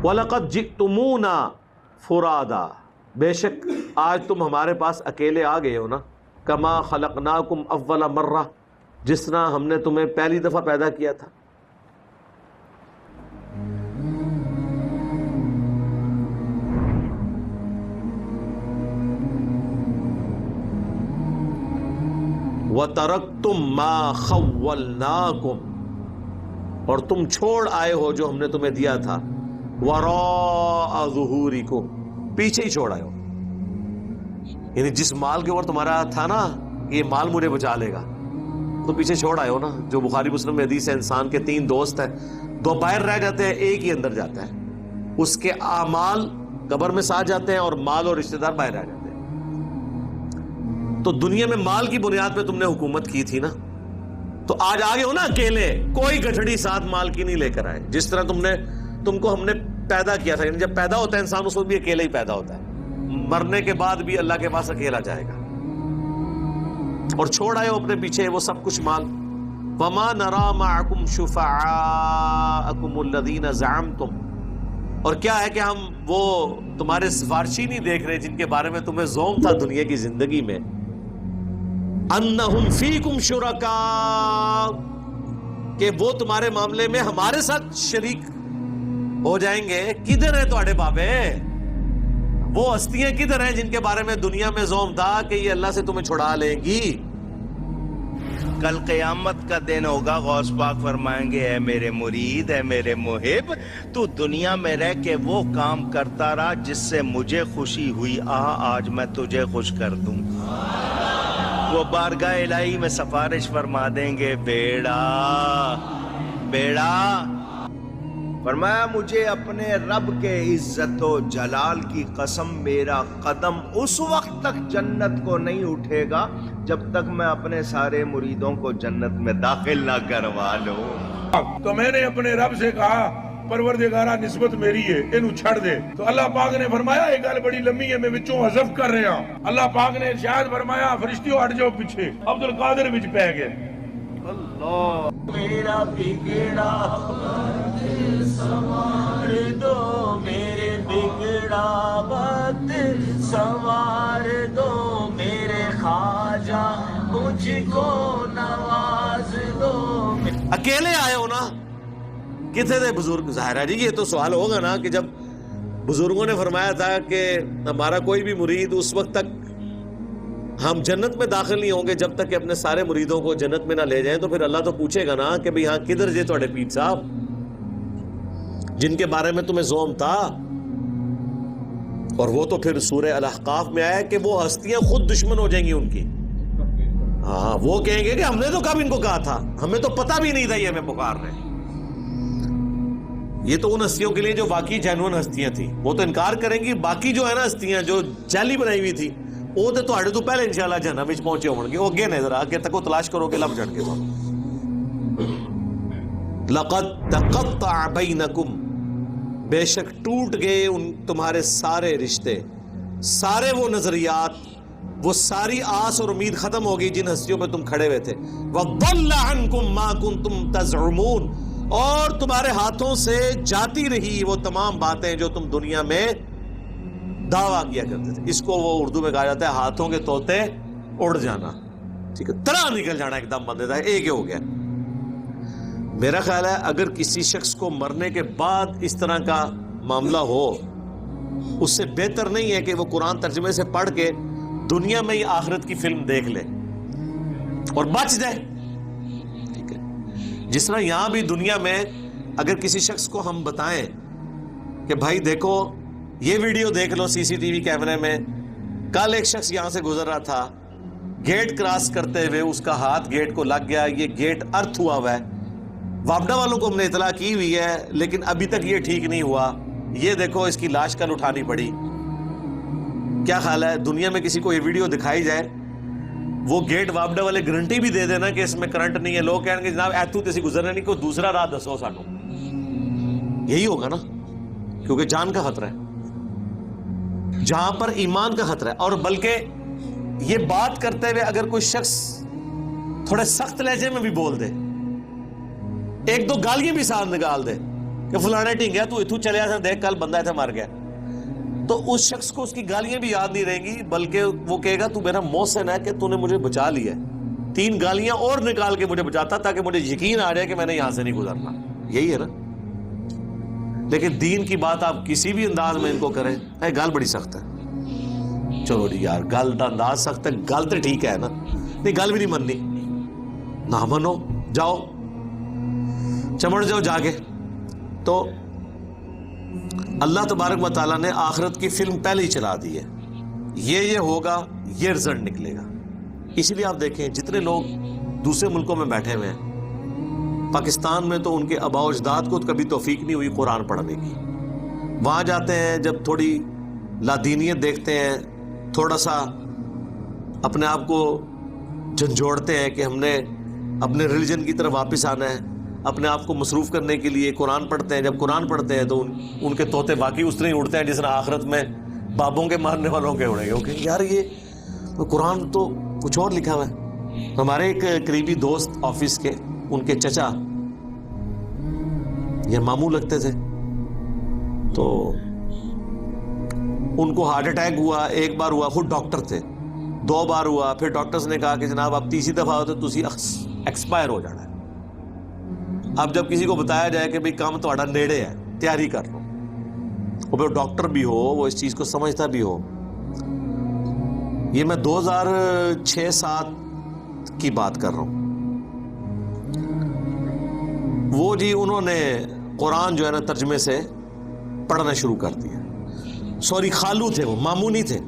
وَلَقَدْ جِئْتُمُونَا فُرَادًا، بے شک آج تم ہمارے پاس اکیلے آ گئے ہو نا، کما خلقناکم اول مرہ، جس طرح ہم نے تمہیں پہلی دفعہ پیدا کیا تھا. وَتَرَكْتُمْ مَا خَوَّلْنَاكُمْ، اور تم چھوڑ آئے ہو جو ہم نے تمہیں دیا تھا، وَرَاءَ ظُهُورِكُمْ، پیچھے ہی چھوڑ آئے ہو. یعنی جس مال کے اوپر تمہارا تھا نا یہ مال مجھے بچا لے گا، تو پیچھے چھوڑ آئے ہو نا. جو بخاری مسلم میں حدیث ہے، انسان کے 3 دوست ہیں، 2 باہر رہ جاتے ہیں، ایک ہی اندر جاتا ہے. اس کے اعمال قبر میں ساتھ جاتے ہیں اور مال اور رشتہ دار باہر رہ جاتے ہیں. تو دنیا میں مال کی بنیاد پہ تم نے حکومت کی تھی نا، تو آج آگے ہو نا اکیلے، کوئی گٹھڑی ساتھ مال کی نہیں لے کر آئے. جس طرح تم کو ہم نے پیدا کیا تھا، یعنی جب پیدا ہوتا ہے انسان اس وقت بھی اکیلے ہی پیدا ہوتا ہے، مرنے کے بعد بھی اللہ کے پاس اکیلا جائے گا. اور چھوڑ آئے ہو اپنے پیچھے وہ سب کچھ مال. وَمَا نَرَا مَعَكُمْ شُفَعَاءَكُمُ الَّذِينَ زَعَمْتُمْ، اور کیا ہے کہ ہم وہ تمہارے سفارشی نہیں دیکھ رہے جن کے بارے میں تمہیں زوم تھا دنیا کی زندگی میں، أَنَّهُمْ فِيكُمْ شُرَكَاءُ، کہ وہ تمہارے معاملے میں ہمارے ساتھ شریک ہو جائیں گے. کدھر ہیں تمہارے بابے؟ وہ ہستیاں کدھر ہیں جن کے بارے میں دنیا میں زوم تھا کہ یہ اللہ سے تمہیں چھڑا لیں گی؟ کل قیامت کا دن ہوگا، غوث پاک فرمائیں گے اے میرے مرید، اے میرے محب، تو دنیا میں رہ کے وہ کام کرتا رہا جس سے مجھے خوشی ہوئی، آج میں تجھے خوش کر دوں. وہ بارگاہ الہی میں سفارش فرما دیں گے، بیڑا بیڑا. فرمایا مجھے اپنے رب کے عزت و جلال کی قسم، میرا قدم اس وقت تک جنت کو نہیں اٹھے گا جب تک میں اپنے سارے مریدوں کو جنت میں داخل نہ کروا لوں. تو میں نے اپنے رب سے کہا پروردگارہ نسبت میری ہے، انہوں چھڑ دے. تو اللہ پاک نے فرمایا ایک گل بڑی لمبی ہے، میں وچوں حذف کر رہا ہوں. اللہ پاک نے ارشاد فرمایا فرشتیوں ہٹ جاؤ پیچھے. عبد القادر وچ پہ گئے. اللہ میرا بگڑا وقت سنوار دو، میرے بگڑا وقت سنوار دو، میرے خواجہ مجھ کو نواز دو. اکیلے آئے ہو نا، کتنے تھے بزرگ؟ ظاہر ہے جی یہ تو سوال ہوگا نا کہ جب بزرگوں نے فرمایا تھا کہ ہمارا کوئی بھی مرید اس وقت تک ہم جنت میں داخل نہیں ہوں گے جب تک کہ اپنے سارے مریدوں کو جنت میں نہ لے جائیں، تو پھر اللہ تو پوچھے گا نا کہ بھئی ہاں کدھر جے تھوڑے پیر صاحب جن کے بارے میں تمہیں زوم تھا. اور وہ تو پھر سورہ الاحقاف میں آیا کہ وہ ہستیاں خود دشمن ہو جائیں گی ان کی. ہاں وہ کہیں گے کہ ہم نے تو کب ان کو کہا تھا، ہمیں تو پتہ بھی نہیں تھا یہ ہمیں پکار رہے ہیں. یہ تو ان ہستیوں کے لیے جو باقی جینوئن ہستیاں تھیں، وہ تو انکار کریں گی. باقی جو ہے نا ہستیاں جو جعلی بنائی ہوئی تھی، وہ تو پہلے انشاءاللہ جہنم وچ پہنچے ہون گے. وہ اگے نے ذرا اگے تک تلاش کرو کہ لب جڑ کے تو لقد تقطع بینکم، بے شک ٹوٹ گئے ان تمہارے سارے رشتے، سارے وہ نظریات، وہ ساری آس اور امید ختم ہو گئی جن ہستیوں پہ تم کھڑے ہوئے تھے. وضل عنکم ما کنتم تزعمون، اور تمہارے ہاتھوں سے جاتی رہی وہ تمام باتیں جو تم دنیا میں دعویٰ کیا کرتے تھے. اس کو وہ اردو میں کہا جاتا ہے ہاتھوں کے طوطے اڑ جانا. ٹھیک ہے، طرح نکل جانا ایک دم بندے تھا، ایک ہی ہو گیا. میرا خیال ہے اگر کسی شخص کو مرنے کے بعد اس طرح کا معاملہ ہو، اس سے بہتر نہیں ہے کہ وہ قرآن ترجمے سے پڑھ کے دنیا میں ہی آخرت کی فلم دیکھ لے اور بچ جائے. ٹھیک ہے، جس طرح یہاں بھی دنیا میں اگر کسی شخص کو ہم بتائیں کہ بھائی دیکھو یہ ویڈیو دیکھ لو سی سی ٹی وی کیمرے میں، کل ایک شخص یہاں سے گزر رہا تھا، گیٹ کراس کرتے ہوئے اس کا ہاتھ گیٹ کو لگ گیا، یہ گیٹ ارتھ ہوا ہوا ہے، وابڈا والوں کو ہم نے اطلاع کی ہوئی ہے لیکن ابھی تک یہ ٹھیک نہیں ہوا، یہ دیکھو اس کی لاش کل اٹھانی پڑی. کیا خیال ہے دنیا میں کسی کو یہ ویڈیو دکھائی جائے، وہ گیٹ وابڈا والے گارنٹی بھی دے دینا کہ اس میں کرنٹ نہیں ہے، لوگ کہیں گے جناب ایتھو تیسی گزرنے نہیں، کوئی دوسرا راہ دسو سانو. یہی ہوگا نا، کیونکہ جان کا خطرہ ہے، جہاں پر ایمان کا خطرہ ہے. اور بلکہ یہ بات کرتے ہوئے اگر کوئی شخص تھوڑے سخت لہجے میں بھی بول دے، ایک دو گالیاں بھی ساتھ نکال دے، کہ فلانے ٹھنگیا تو اتھو چلے آ دیکھ کل بندہ ایسا مار گیا، تو اس شخص کو اس کی گالیاں بھی یاد نہیں رہیں گی، بلکہ وہ کہے گا تو میرا محسن ہے کہ تو نے مجھے بچا لیا ہے، 3 گالیاں اور نکال کے مجھے بچاتا تاکہ مجھے یقین آ جائے کہ میں نے یہاں سے نہیں گزرنا. یہی ہے نا. لیکن دین کی بات آپ کسی بھی انداز میں ان کو کریں، گال بڑی سخت ہے. چلو جی یار گل کا انداز سخت ہے، گل تو ٹھیک ہے نا، نہیں گل بھی نہیں مننی، نہ منو، جاؤ چمڑ جاؤ جا کے. تو اللہ تبارک و تعالیٰ نے آخرت کی فلم پہلے ہی چلا دی ہے، یہ ہوگا، یہ رزلٹ نکلے گا. اسی لیے آپ دیکھیں جتنے لوگ دوسرے ملکوں میں بیٹھے ہوئے ہیں، پاکستان میں تو ان کے آباء و اجداد کو کبھی توفیق نہیں ہوئی قرآن پڑھنے کی. وہاں جاتے ہیں جب تھوڑی لادینیت دیکھتے ہیں، تھوڑا سا اپنے آپ کو جھنجھوڑتے ہیں کہ ہم نے اپنے ریلیجن کی طرف واپس آنا ہے، اپنے آپ کو مصروف کرنے کے لیے قرآن پڑھتے ہیں. جب قرآن پڑھتے ہیں تو ان کے طوطے باقی اس طرح ہی اڑتے ہیں جس طرح آخرت میں بابوں کے مارنے والوں کے اڑے گے. یار یہ قرآن تو کچھ اور لکھا ہوا ہے. ہمارے ایک قریبی دوست آفس کے، ان کے چچا یہ ماموں لگتے تھے، تو ان کو ہارٹ اٹیک ہوا. ایک بار ہوا، خود ڈاکٹر تھے، 2 بار ہوا. پھر ڈاکٹرز نے کہا کہ جناب آپ تیسری دفعہ ہوتے تو تسی ایکسپائر ہو جانا ہے. اب جب کسی کو بتایا جائے کہ بھئی کام تہاڈا نیڑے ہے، تیاری کر لو، اور پھر ڈاکٹر بھی ہو، وہ اس چیز کو سمجھتا بھی ہو. یہ میں 2006-07 کی بات کر رہا ہوں. وہ جی انہوں نے قرآن جو ہے نا ترجمے سے پڑھنا شروع کر دیا. سوری خالو تھے، وہ ماموں نہیں تھے.